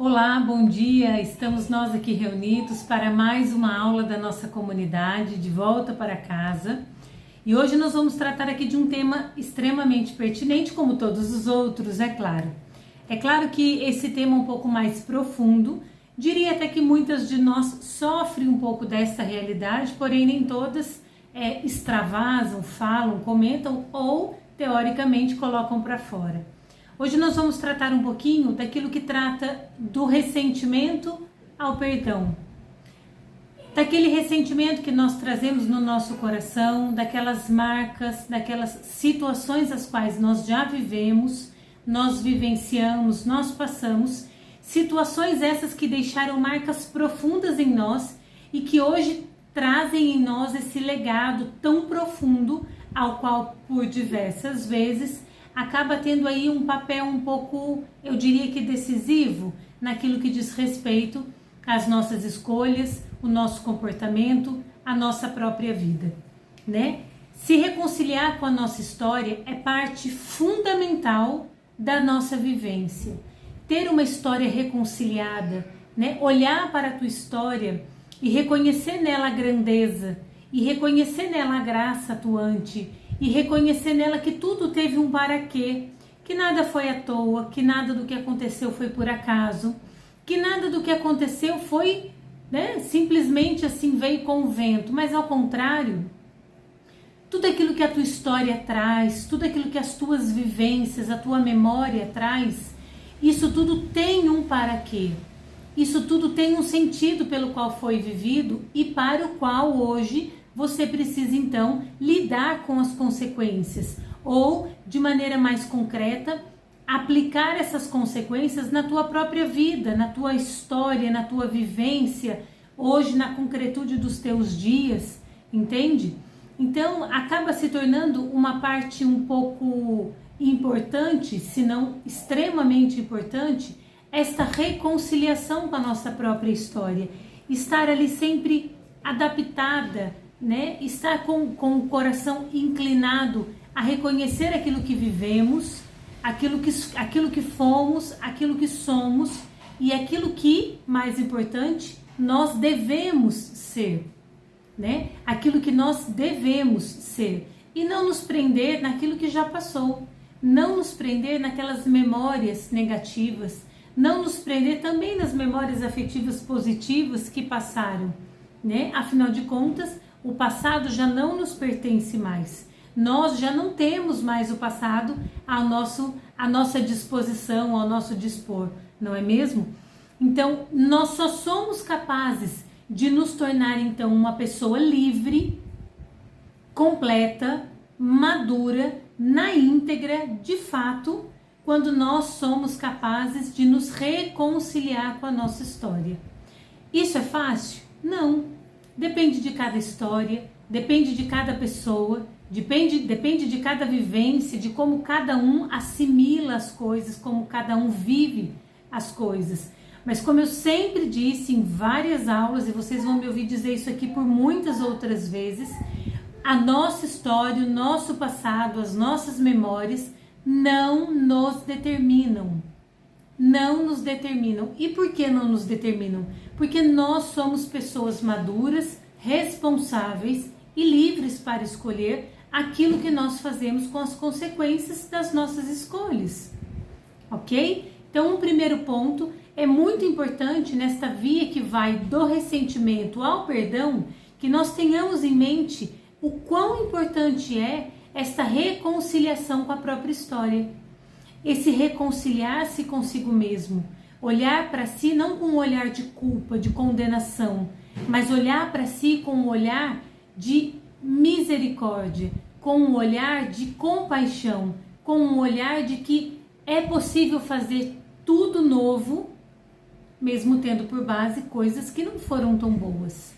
Olá, bom dia! Estamos nós aqui reunidos para mais uma aula da nossa comunidade, de volta para casa. E hoje nós vamos tratar aqui de um tema extremamente pertinente, como todos os outros, é claro. É claro que esse tema é um pouco mais profundo, diria até que muitas de nós sofrem um pouco dessa realidade, porém nem todas extravasam, falam, comentam ou, teoricamente, colocam para fora. Hoje nós vamos tratar um pouquinho daquilo que trata do ressentimento ao perdão. Daquele ressentimento que nós trazemos no nosso coração, daquelas marcas, daquelas situações as quais nós já vivemos, nós vivenciamos, nós passamos, situações essas que deixaram marcas profundas em nós e que hoje trazem em nós esse legado tão profundo ao qual por diversas vezes acaba tendo aí um papel um pouco, eu diria que decisivo, naquilo que diz respeito às nossas escolhas, o nosso comportamento, a nossa própria vida, né? Se reconciliar com a nossa história é parte fundamental da nossa vivência. Ter uma história reconciliada, né? Olhar para a tua história e reconhecer nela a grandeza, e reconhecer nela a graça atuante, e reconhecer nela que tudo teve um para quê, que nada foi à toa, que nada do que aconteceu foi por acaso, que nada do que aconteceu foi, né, simplesmente assim veio com o vento, mas ao contrário, tudo aquilo que a tua história traz, tudo aquilo que as tuas vivências, a tua memória traz, isso tudo tem um para quê, isso tudo tem um sentido pelo qual foi vivido e para o qual hoje você precisa então lidar com as consequências ou, de maneira mais concreta, aplicar essas consequências na tua própria vida, na tua história, na tua vivência, hoje na concretude dos teus dias, entende? Então acaba se tornando uma parte um pouco importante, se não extremamente importante, esta reconciliação com a nossa própria história, estar ali sempre adaptada, né? Estar com o coração inclinado a reconhecer aquilo que vivemos, aquilo que fomos, aquilo que somos e aquilo que, mais importante, nós devemos ser, né? Aquilo que nós devemos ser e não nos prender naquilo que já passou, não nos prender naquelas memórias negativas, não nos prender também nas memórias afetivas positivas que passaram, né? Afinal de contas, o passado já não nos pertence mais. Nós já não temos mais o passado à nossa disposição, ao nosso dispor, não é mesmo? Então, nós só somos capazes de nos tornar, então, uma pessoa livre, completa, madura, na íntegra, de fato, quando nós somos capazes de nos reconciliar com a nossa história. Isso é fácil? Não. Depende de cada história, depende de cada pessoa, depende de cada vivência, de como cada um assimila as coisas, como cada um vive as coisas. Mas como eu sempre disse em várias aulas, e vocês vão me ouvir dizer isso aqui por muitas outras vezes, a nossa história, o nosso passado, as nossas memórias não nos determinam. Não nos determinam. E por que não nos determinam? Porque nós somos pessoas maduras, responsáveis e livres para escolher aquilo que nós fazemos com as consequências das nossas escolhas. Ok? Então, um primeiro ponto é muito importante nesta via que vai do ressentimento ao perdão, que nós tenhamos em mente o quão importante é esta reconciliação com a própria história. Esse reconciliar-se consigo mesmo, olhar para si não com um olhar de culpa, de condenação, mas olhar para si com um olhar de misericórdia, com um olhar de compaixão, com um olhar de que é possível fazer tudo novo, mesmo tendo por base coisas que não foram tão boas,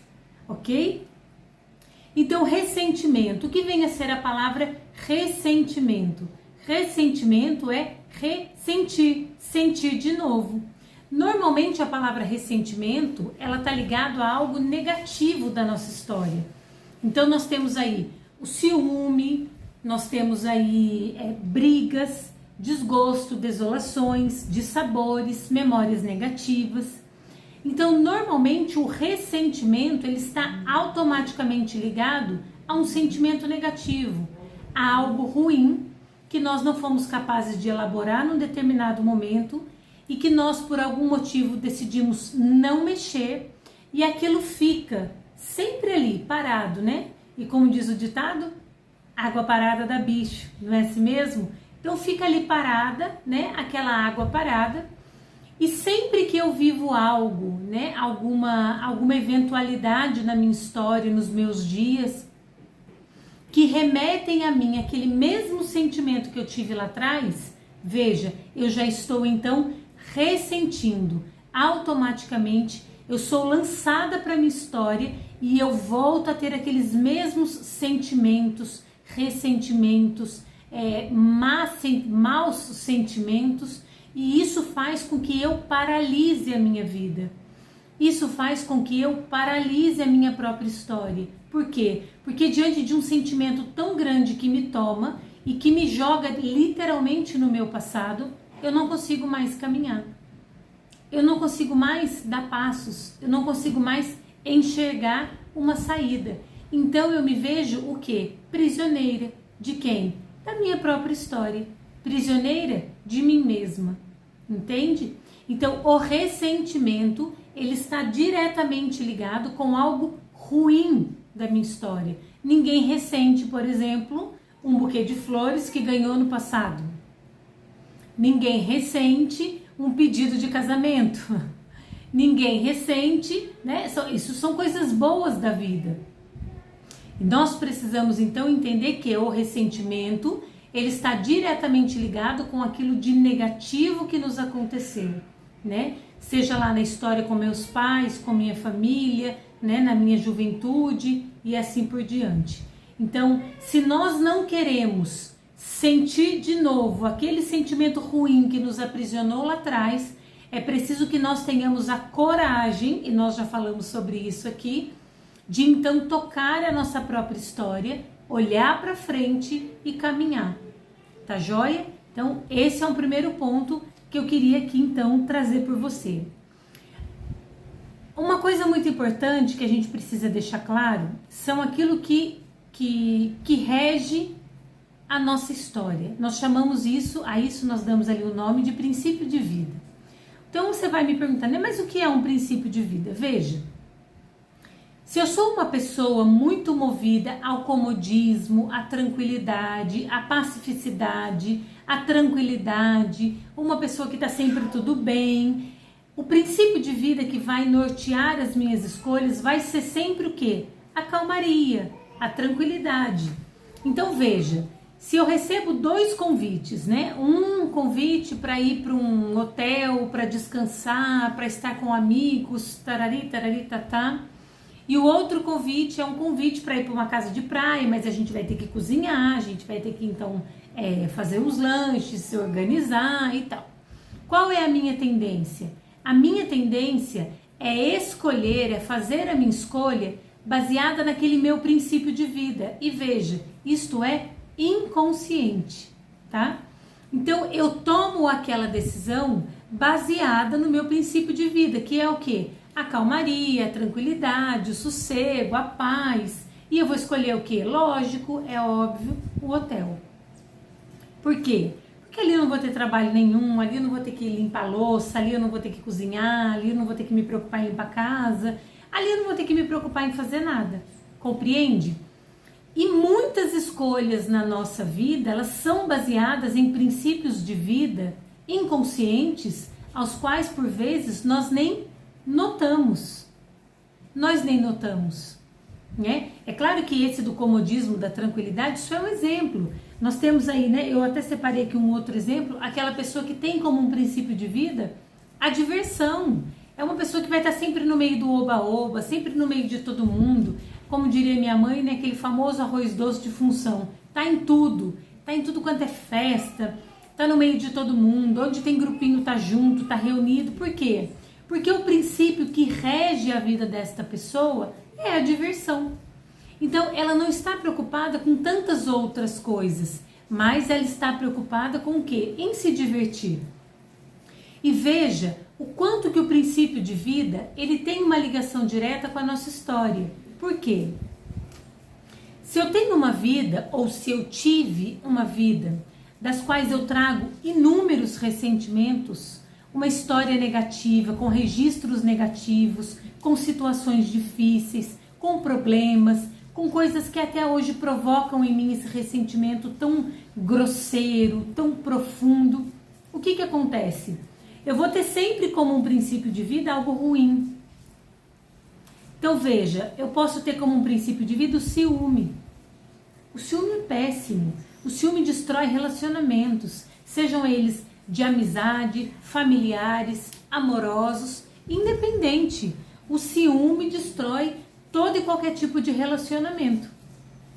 ok? Então, ressentimento, o que vem a ser a palavra ressentimento? Ressentimento é ressentir, sentir de novo. Normalmente a palavra ressentimento, ela está ligada a algo negativo da nossa história. Então nós temos aí o ciúme, nós temos aí brigas, desgosto, desolações, dissabores, memórias negativas. Então, normalmente o ressentimento ele está automaticamente ligado a um sentimento negativo, a algo ruim que nós não fomos capazes de elaborar num determinado momento e que nós por algum motivo decidimos não mexer e aquilo fica sempre ali parado, né? E como diz o ditado, água parada dá bicho, não é assim mesmo? Então fica ali parada, né? Aquela água parada. E sempre que eu vivo algo, né, alguma eventualidade na minha história, nos meus dias, que remetem a mim aquele mesmo sentimento que eu tive lá atrás, veja, eu já estou então ressentindo. Automaticamente eu sou lançada para a minha história e eu volto a ter aqueles mesmos sentimentos, ressentimentos, maus sentimentos. E isso faz com que eu paralise a minha vida. Isso faz com que eu paralise a minha própria história. Por quê? Porque diante de um sentimento tão grande que me toma e que me joga literalmente no meu passado, eu não consigo mais caminhar. Eu não consigo mais dar passos. Eu não consigo mais enxergar uma saída. Então eu me vejo o quê? Prisioneira. De quem? Da minha própria história. Prisioneira de mim mesma. Entende? Então, o ressentimento, ele está diretamente ligado com algo ruim da minha história. Ninguém ressente, por exemplo, um buquê de flores que ganhou no passado. Ninguém ressente um pedido de casamento. Ninguém ressente, né? Isso são coisas boas da vida. E nós precisamos, então, entender que o ressentimento ele está diretamente ligado com aquilo de negativo que nos aconteceu, né? Seja lá na história com meus pais, com minha família, né? Na minha juventude e assim por diante. Então, se nós não queremos sentir de novo aquele sentimento ruim que nos aprisionou lá atrás, é preciso que nós tenhamos a coragem, e nós já falamos sobre isso aqui, de então tocar a nossa própria história, olhar para frente e caminhar. Tá joia? Então, esse é um primeiro ponto que eu queria aqui, então, trazer por você. Uma coisa muito importante que a gente precisa deixar claro são aquilo que rege a nossa história. Nós chamamos isso, a isso nós damos ali o nome de princípio de vida. Então, você vai me perguntar, né, mas o que é um princípio de vida? Veja. Se eu sou uma pessoa muito movida ao comodismo, à tranquilidade, à pacificidade, à tranquilidade, uma pessoa que está sempre tudo bem, o princípio de vida que vai nortear as minhas escolhas vai ser sempre o quê? A calmaria, a tranquilidade. Então veja, se eu recebo 2 convites, né? Um convite para ir para um hotel, para descansar, para estar com amigos, tarari, tarari, tatá. E o outro convite é um convite para ir para uma casa de praia, mas a gente vai ter que cozinhar, a gente vai ter que então fazer os lanches, se organizar e tal. Qual é a minha tendência? A minha tendência é escolher, é fazer a minha escolha baseada naquele meu princípio de vida. E veja, isto é inconsciente, tá? Então eu tomo aquela decisão baseada no meu princípio de vida, que é o quê? A calmaria, a tranquilidade, o sossego, a paz. E eu vou escolher o quê? Lógico, é óbvio, o hotel. Por quê? Porque ali eu não vou ter trabalho nenhum, ali eu não vou ter que limpar a louça, ali eu não vou ter que cozinhar, ali eu não vou ter que me preocupar em limpar a casa, ali eu não vou ter que me preocupar em fazer nada. Compreende? E muitas escolhas na nossa vida, elas são baseadas em princípios de vida inconscientes, aos quais por vezes nós nem notamos. Nós nem notamos, né? É claro que esse do comodismo, da tranquilidade, isso é um exemplo. Nós temos aí, né? Eu até separei aqui um outro exemplo, aquela pessoa que tem como um princípio de vida a diversão. É uma pessoa que vai estar sempre no meio do oba-oba, sempre no meio de todo mundo. Como diria minha mãe, né? Aquele famoso arroz doce de função. Tá em tudo quanto é festa, tá no meio de todo mundo, onde tem grupinho tá junto, tá reunido. Por quê? Porque o princípio que rege a vida desta pessoa é a diversão. Então, ela não está preocupada com tantas outras coisas. mas ela está preocupada com o quê? Em se divertir. E veja o quanto que o princípio de vida, ele tem uma ligação direta com a nossa história. Por quê? Se eu tenho uma vida, ou se eu tive uma vida, das quais eu trago inúmeros ressentimentos, uma história negativa, com registros negativos, com situações difíceis, com problemas, com coisas que até hoje provocam em mim esse ressentimento tão grosseiro, tão profundo, o que acontece? Eu vou ter sempre como um princípio de vida algo ruim. Então veja, eu posso ter como um princípio de vida o ciúme. O ciúme é péssimo. O ciúme destrói relacionamentos, sejam eles de amizade, familiares, amorosos, independente. O ciúme destrói todo e qualquer tipo de relacionamento,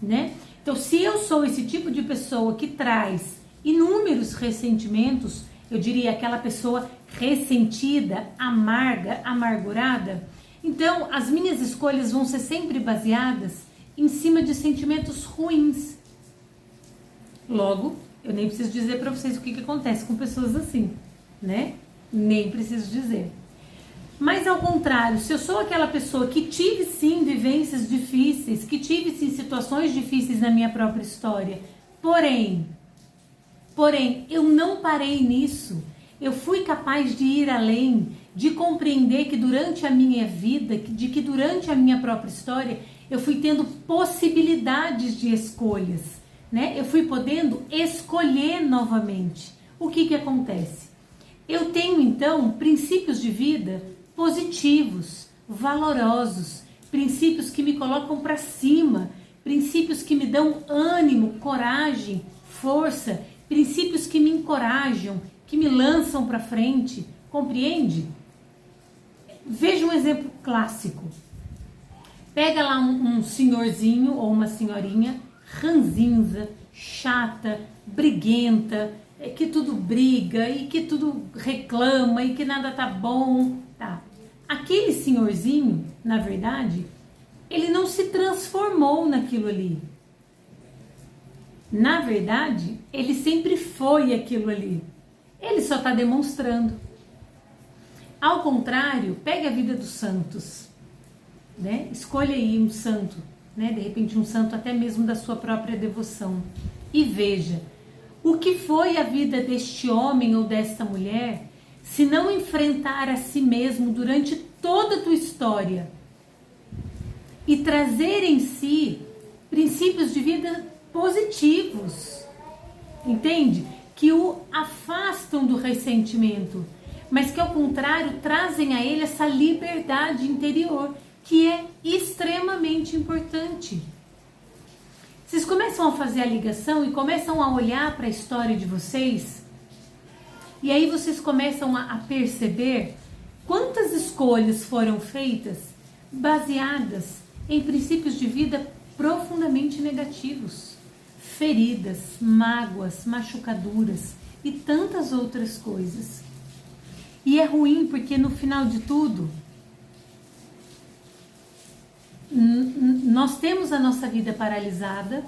né? Então, se eu sou esse tipo de pessoa que traz inúmeros ressentimentos, eu diria aquela pessoa ressentida, amarga, amargurada, então as minhas escolhas vão ser sempre baseadas em cima de sentimentos ruins. Logo, eu nem preciso dizer para vocês o que acontece com pessoas assim, né? Nem preciso dizer. Mas ao contrário, se eu sou aquela pessoa que tive sim vivências difíceis, que tive sim situações difíceis na minha própria história, porém, eu não parei nisso. Eu fui capaz de ir além, de compreender que durante a minha vida, que durante a minha própria história, eu fui tendo possibilidades de escolhas, né? Eu fui podendo escolher novamente. O que acontece? Eu tenho então princípios de vida positivos, valorosos, princípios que me colocam para cima, princípios que me dão ânimo, coragem, força, princípios que me encorajam, que me lançam para frente, compreende? Veja um exemplo clássico. Pega lá um senhorzinho ou uma senhorinha ranzinza, chata, briguenta, que tudo briga e que tudo reclama e que nada tá bom, tá? Aquele senhorzinho, na verdade, ele não se transformou naquilo ali. Na verdade, ele sempre foi aquilo ali. Ele só está demonstrando. Ao contrário, pegue a vida dos santos, né? Escolha aí um santo, né? De repente um santo até mesmo da sua própria devoção. E veja, o que foi a vida deste homem ou desta mulher, se não enfrentar a si mesmo durante toda a tua história e trazer em si princípios de vida positivos, entende? Que o afastam do ressentimento, mas que ao contrário trazem a ele essa liberdade interior, que é extremamente importante. Vocês começam a fazer a ligação e começam a olhar para a história de vocês, e aí vocês começam a perceber quantas escolhas foram feitas baseadas em princípios de vida profundamente negativos, feridas, mágoas, machucaduras e tantas outras coisas. E é ruim porque no final de tudo, nós temos a nossa vida paralisada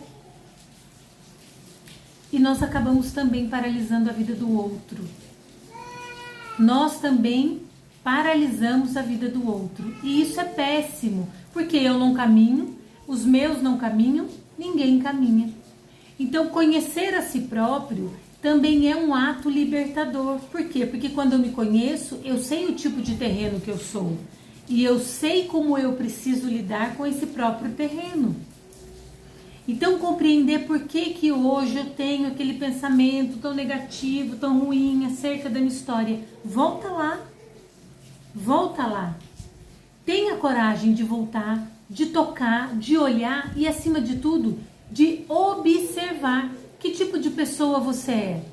e nós acabamos também paralisando a vida do outro. Nós também paralisamos a vida do outro. E isso é péssimo, porque eu não caminho, os meus não caminham, ninguém caminha. Então, conhecer a si próprio também é um ato libertador. Por quê? Porque quando eu me conheço, eu sei o tipo de terreno que eu sou. E eu sei como eu preciso lidar com esse próprio terreno. Então, compreender por que hoje eu tenho aquele pensamento tão negativo, tão ruim acerca da minha história. Volta lá. Volta lá. Tenha coragem de voltar, de tocar, de olhar e, acima de tudo, de observar que tipo de pessoa você é.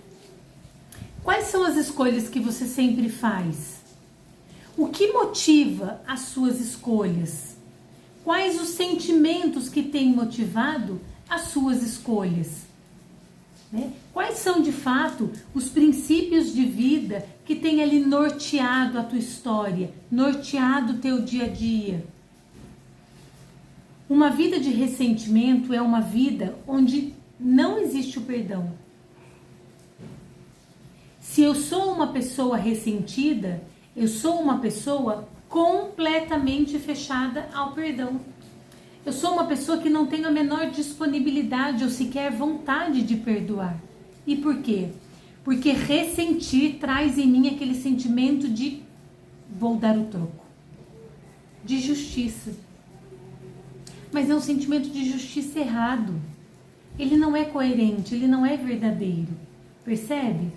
Quais são as escolhas que você sempre faz? O que motiva as suas escolhas? Quais os sentimentos que têm motivado as suas escolhas? Né? Quais são, de fato, os princípios de vida que têm ali norteado a tua história, norteado o teu dia a dia? Uma vida de ressentimento é uma vida onde não existe o perdão. Se eu sou uma pessoa ressentida, eu sou uma pessoa completamente fechada ao perdão. Eu sou uma pessoa que não tem a menor disponibilidade ou sequer vontade de perdoar. E por quê? Porque ressentir traz em mim aquele sentimento de vou dar o troco, de justiça. Mas é um sentimento de justiça errado. Ele não é coerente, ele não é verdadeiro. Percebe?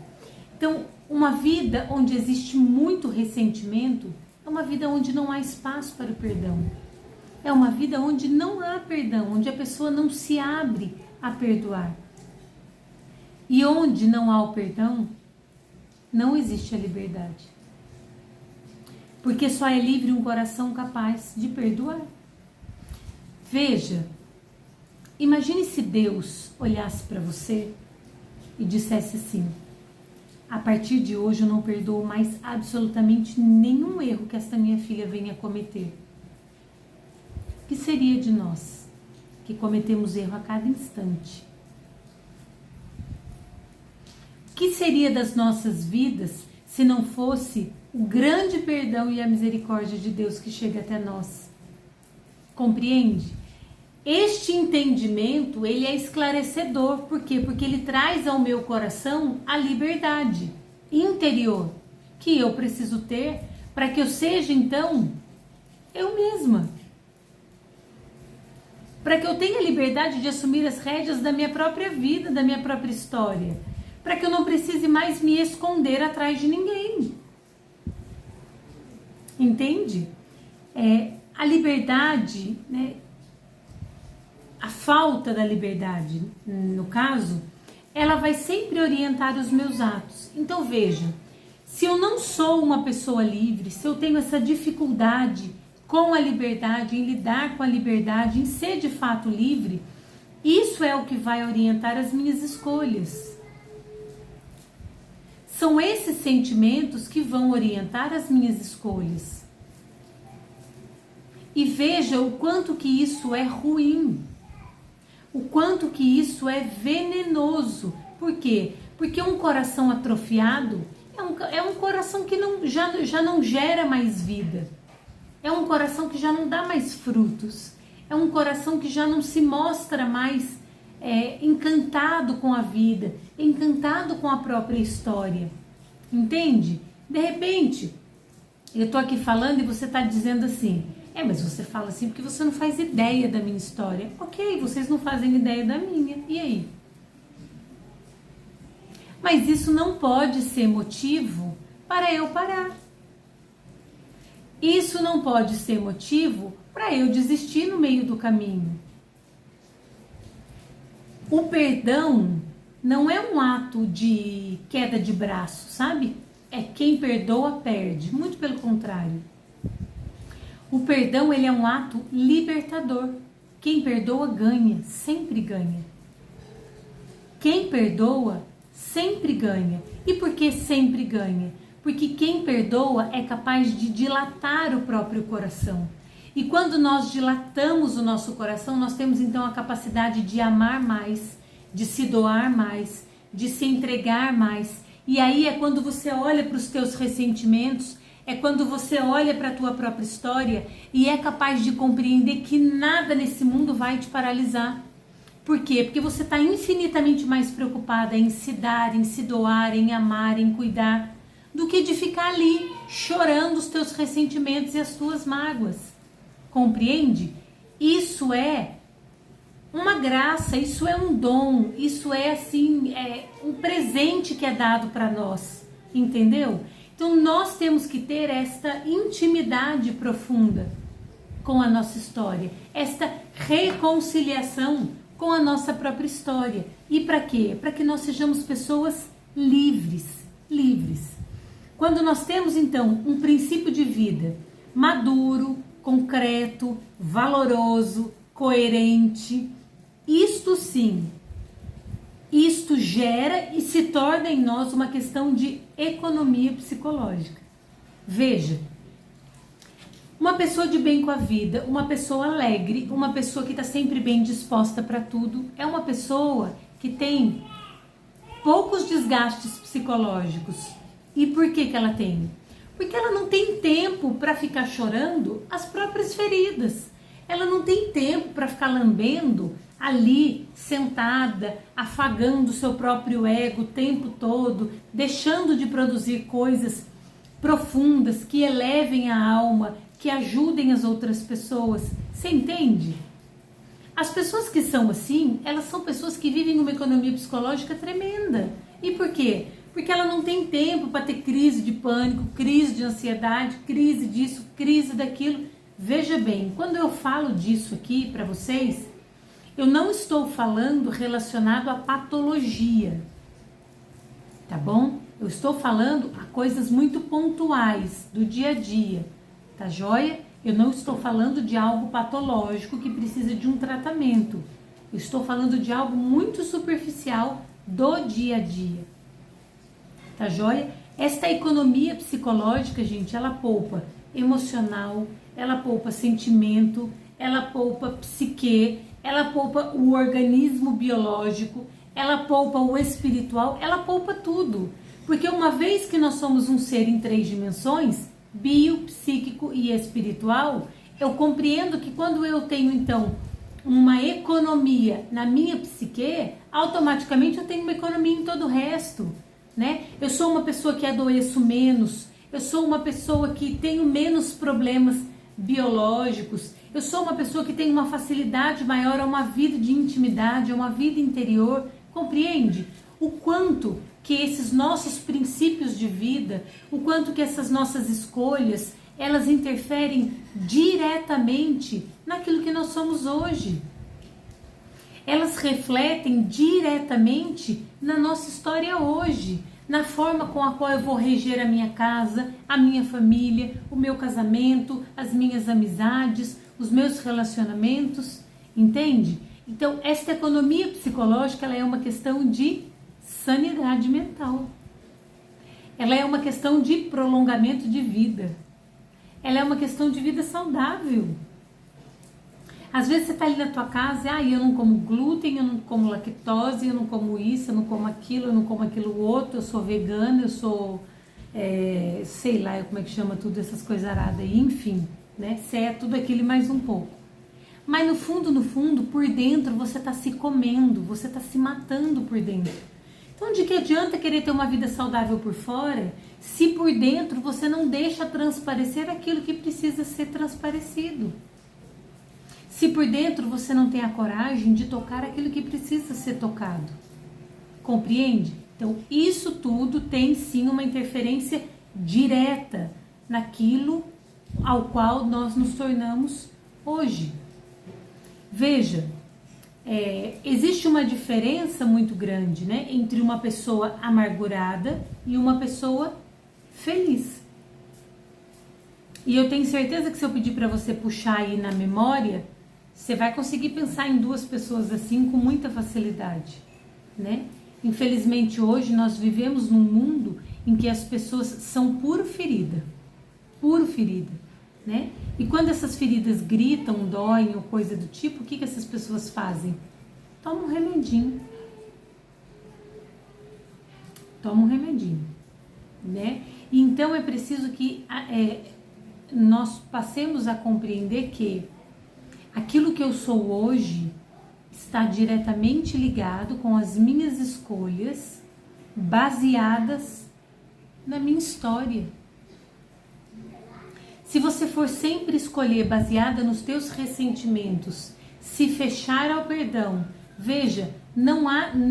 Então, uma vida onde existe muito ressentimento é uma vida onde não há espaço para o perdão. É uma vida onde não há perdão, onde a pessoa não se abre a perdoar. E onde não há o perdão, não existe a liberdade. Porque só é livre um coração capaz de perdoar. Veja, imagine se Deus olhasse para você e dissesse assim: a partir de hoje eu não perdoo mais absolutamente nenhum erro que esta minha filha venha cometer. O que seria de nós, que cometemos erro a cada instante? O que seria das nossas vidas se não fosse o grande perdão e a misericórdia de Deus que chega até nós? Compreende? Este entendimento, ele é esclarecedor. Por quê? Porque ele traz ao meu coração a liberdade interior que eu preciso ter para que eu seja, então, eu mesma. Para que eu tenha liberdade de assumir as rédeas da minha própria vida, da minha própria história. Para que eu não precise mais me esconder atrás de ninguém. Entende? A liberdade, né? A falta da liberdade, no caso, ela vai sempre orientar os meus atos. Então veja, se eu não sou uma pessoa livre, se eu tenho essa dificuldade com a liberdade, em lidar com a liberdade, em ser de fato livre, isso é o que vai orientar as minhas escolhas. São esses sentimentos que vão orientar as minhas escolhas. E veja o quanto que isso é ruim. O quanto que isso é venenoso. Por quê? Porque um coração atrofiado é um coração que já não gera mais vida. É um coração que já não dá mais frutos. É um coração que já não se mostra mais encantado com a vida, encantado com a própria história. Entende? De repente, eu tô aqui falando e você tá dizendo assim: mas você fala assim porque você não faz ideia da minha história. Ok, vocês não fazem ideia da minha. E aí? Mas isso não pode ser motivo para eu parar. Isso não pode ser motivo para eu desistir no meio do caminho. O perdão não é um ato de queda de braço, sabe? É quem perdoa, perde. Muito pelo contrário. O perdão, ele é um ato libertador. Quem perdoa, ganha. Sempre ganha. Quem perdoa, sempre ganha. E por que sempre ganha? Porque quem perdoa é capaz de dilatar o próprio coração. E quando nós dilatamos o nosso coração, nós temos então a capacidade de amar mais, de se doar mais, de se entregar mais. E aí é quando você olha para os teus ressentimentos, é quando você olha para a tua própria história e é capaz de compreender que nada nesse mundo vai te paralisar. Por quê? Porque você está infinitamente mais preocupada em se dar, em se doar, em amar, em cuidar, do que de ficar ali chorando os teus ressentimentos e as tuas mágoas. Compreende? Isso é uma graça, isso é um dom, isso é assim, um presente que é dado para nós, entendeu? Então nós temos que ter esta intimidade profunda com a nossa história, esta reconciliação com a nossa própria história. E para quê? Para que nós sejamos pessoas livres, livres. Quando nós temos, então, um princípio de vida maduro, concreto, valoroso, coerente, isto sim, isto gera e se torna em nós uma questão de economia psicológica. Veja, uma pessoa de bem com a vida, uma pessoa alegre, uma pessoa que está sempre bem disposta para tudo, é uma pessoa que tem poucos desgastes psicológicos. E por que ela tem? Porque ela não tem tempo para ficar chorando as próprias feridas. Ela não tem tempo para ficar lambendo ali, sentada, afagando o seu próprio ego o tempo todo, deixando de produzir coisas profundas que elevem a alma, que ajudem as outras pessoas. Você entende? As pessoas que são assim, elas são pessoas que vivem uma economia psicológica tremenda. E por quê? Porque ela não tem tempo para ter crise de pânico, crise de ansiedade, crise disso, crise daquilo. Veja bem, quando eu falo disso aqui para vocês, eu não estou falando relacionado à patologia, tá bom? Eu estou falando a coisas muito pontuais do dia a dia, tá joia? Eu não estou falando de algo patológico que precisa de um tratamento. Eu estou falando de algo muito superficial do dia a dia. Tá joia? Esta economia psicológica, gente, ela poupa emocional, ela poupa sentimento, ela poupa psique, ela poupa o organismo biológico, ela poupa o espiritual, ela poupa tudo. Porque uma vez que nós somos um ser em 3 dimensões, bio, psíquico e espiritual, eu compreendo que quando eu tenho então uma economia na minha psique, automaticamente eu tenho uma economia em todo o resto, né? Eu sou uma pessoa que adoeço menos, eu sou uma pessoa que tenho menos problemas biológicos, eu sou uma pessoa que tem uma facilidade maior a uma vida de intimidade, a uma vida interior, compreende? O quanto que esses nossos princípios de vida, o quanto que essas nossas escolhas, elas interferem diretamente naquilo que nós somos hoje. Elas refletem diretamente na nossa história hoje, na forma com a qual eu vou reger a minha casa, a minha família, o meu casamento, as minhas amizades, os meus relacionamentos, entende? Então, esta economia psicológica, ela é uma questão de sanidade mental. Ela é uma questão de prolongamento de vida. Ela é uma questão de vida saudável. Às vezes você está ali na tua casa e eu não como glúten, eu não como lactose, eu não como isso, eu não como aquilo, eu não como aquilo outro, eu sou vegana, eu sou, sei lá como é que chama tudo, essas coisas aradas aí, enfim, né? Você é tudo aquilo e mais um pouco. Mas no fundo, por dentro, você está se comendo, você está se matando por dentro. Então, de que adianta querer ter uma vida saudável por fora, se por dentro você não deixa transparecer aquilo que precisa ser transparecido? Se por dentro você não tem a coragem de tocar aquilo que precisa ser tocado? Compreende? Então, isso tudo tem sim uma interferência direta naquilo ao qual nós nos tornamos hoje. Veja, existe uma diferença muito grande, né, entre uma pessoa amargurada e uma pessoa feliz. E eu tenho certeza que se eu pedir para você puxar aí na memória, você vai conseguir pensar em 2 pessoas assim com muita facilidade, né? Infelizmente hoje nós vivemos num mundo em que as pessoas são puro ferida, né? E quando essas feridas gritam, doem ou coisa do tipo, o que essas pessoas fazem? Toma um remedinho. Né? E então é preciso que nós passemos a compreender que aquilo que eu sou hoje está diretamente ligado com as minhas escolhas baseadas na minha história. Se você for sempre escolher baseada nos teus ressentimentos, se fechar ao perdão, veja, não há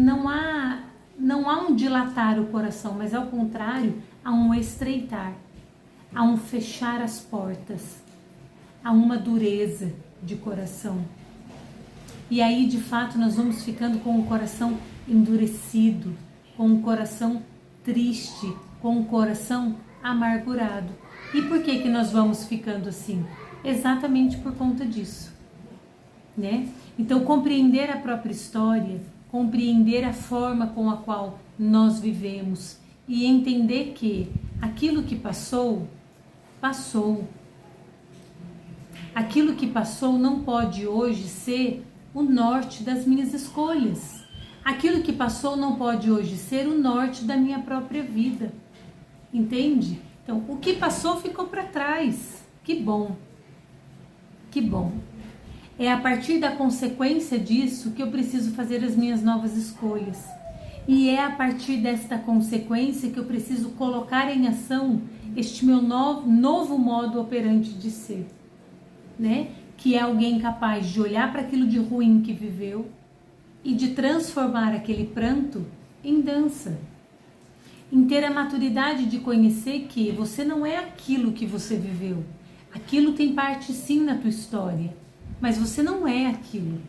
um dilatar o coração, mas ao contrário, há um estreitar, há um fechar as portas, há uma dureza de coração. E aí, de fato, nós vamos ficando com o coração endurecido, com o coração triste, com o coração amargurado. E por que nós vamos ficando assim? Exatamente por conta disso, né? Então, compreender a própria história, compreender a forma com a qual nós vivemos e entender que aquilo que passou, passou. Aquilo que passou não pode hoje ser o norte das minhas escolhas. Aquilo que passou não pode hoje ser o norte da minha própria vida. Entende? Então, o que passou ficou para trás. Que bom. Que bom. É a partir da consequência disso que eu preciso fazer as minhas novas escolhas. E é a partir desta consequência que eu preciso colocar em ação este meu novo modo operante de ser, né? Que é alguém capaz de olhar para aquilo de ruim que viveu e de transformar aquele pranto em dança. Em ter a maturidade de conhecer que você não é aquilo que você viveu. Aquilo tem parte sim na tua história, mas você não é aquilo.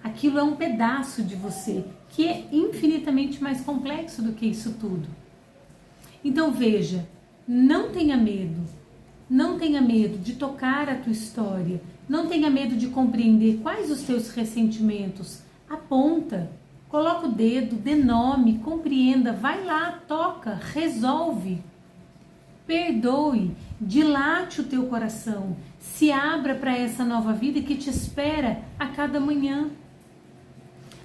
Aquilo é um pedaço de você que é infinitamente mais complexo do que isso tudo. Então veja, não tenha medo. Não tenha medo de tocar a tua história. Não tenha medo de compreender quais os teus ressentimentos. Aponta, coloca o dedo, dê nome, compreenda, vai lá, toca, resolve. Perdoe, dilate o teu coração, se abra para essa nova vida que te espera a cada manhã.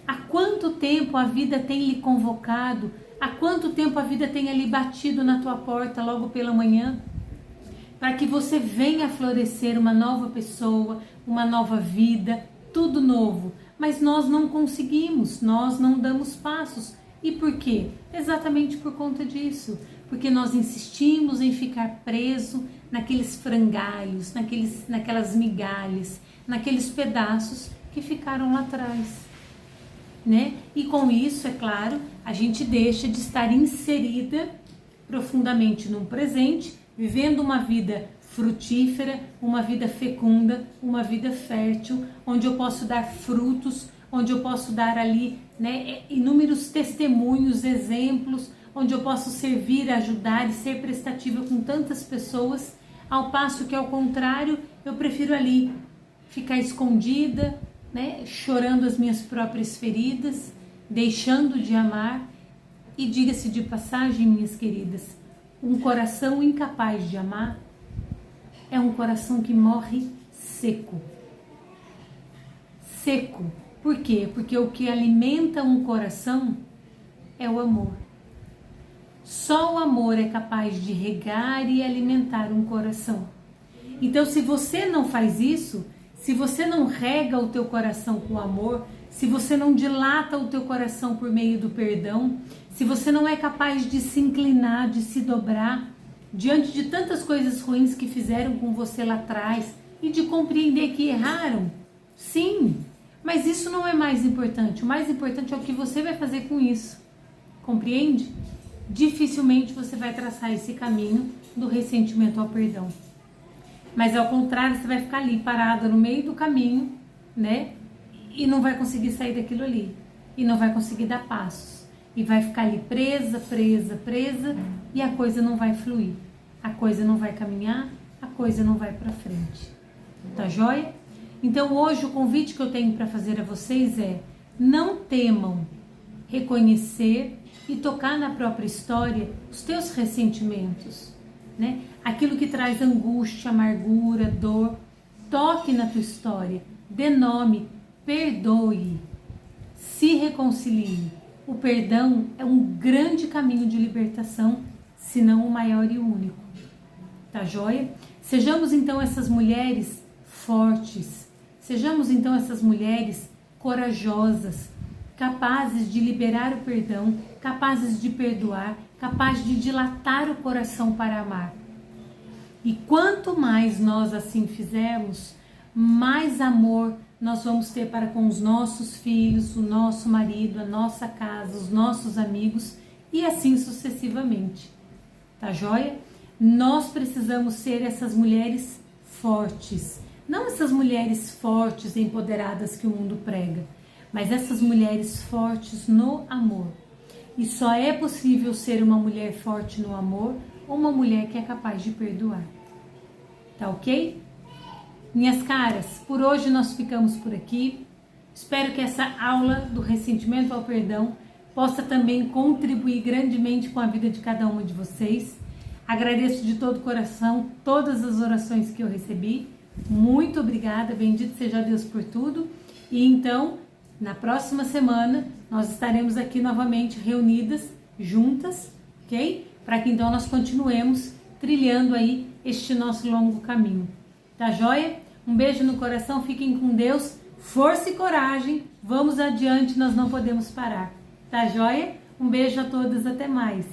Há quanto tempo a vida tem lhe convocado? Há quanto tempo a vida tem ali batido na tua porta logo pela manhã? Para que você venha florescer uma nova pessoa, uma nova vida, tudo novo. Mas nós não conseguimos, nós não damos passos. E por quê? Exatamente por conta disso. Porque nós insistimos em ficar preso naqueles frangalhos, naquelas migalhas, naqueles pedaços que ficaram lá atrás. Né? E com isso, é claro, a gente deixa de estar inserida profundamente no presente, vivendo uma vida frutífera, uma vida fecunda, uma vida fértil, onde eu posso dar frutos, onde eu posso dar ali, né, inúmeros testemunhos, exemplos, onde eu posso servir, ajudar e ser prestativa com tantas pessoas, ao passo que, ao contrário, eu prefiro ali ficar escondida, né, chorando as minhas próprias feridas, deixando de amar. E diga-se de passagem, minhas queridas, um coração incapaz de amar é um coração que morre seco. Seco. Por quê? Porque o que alimenta um coração é o amor. Só o amor é capaz de regar e alimentar um coração. Então, se você não faz isso, se você não rega o teu coração com amor, se você não dilata o teu coração por meio do perdão, se você não é capaz de se inclinar, de se dobrar diante de tantas coisas ruins que fizeram com você lá atrás e de compreender que erraram, sim, mas isso não é mais importante. O mais importante é o que você vai fazer com isso, compreende? Dificilmente você vai traçar esse caminho do ressentimento ao perdão. Mas ao contrário, você vai ficar ali parada no meio do caminho, né? E não vai conseguir sair daquilo ali. E não vai conseguir dar passos. E vai ficar ali presa, presa, presa. E a coisa não vai fluir. A coisa não vai caminhar. A coisa não vai para frente. Tá joia? Então hoje o convite que eu tenho para fazer a vocês é: não temam reconhecer e tocar na própria história os teus ressentimentos. Né? Aquilo que traz angústia, amargura, dor, toque na tua história, dê nome, perdoe, se reconcilie. O perdão é um grande caminho de libertação, se não o maior e único. Tá joia? Sejamos então essas mulheres fortes, sejamos então essas mulheres corajosas, capazes de liberar o perdão, capazes de perdoar, capazes de dilatar o coração para amar. E quanto mais nós assim fizermos, mais amor nós vamos ter para com os nossos filhos, o nosso marido, a nossa casa, os nossos amigos e assim sucessivamente. Tá joia? Nós precisamos ser essas mulheres fortes, não essas mulheres fortes e empoderadas que o mundo prega, mas essas mulheres fortes no amor. E só é possível ser uma mulher forte no amor ou uma mulher que é capaz de perdoar. Tá ok? Minhas caras, por hoje nós ficamos por aqui. Espero que essa aula do ressentimento ao perdão possa também contribuir grandemente com a vida de cada uma de vocês. Agradeço de todo o coração todas as orações que eu recebi. Muito obrigada, bendito seja Deus por tudo. E então, Na próxima semana nós estaremos aqui novamente reunidas, juntas, ok? Para que então nós continuemos trilhando aí este nosso longo caminho. Tá joia? Um beijo no coração, fiquem com Deus, força e coragem, vamos adiante, nós não podemos parar. Tá joia? Um beijo a todas, até mais.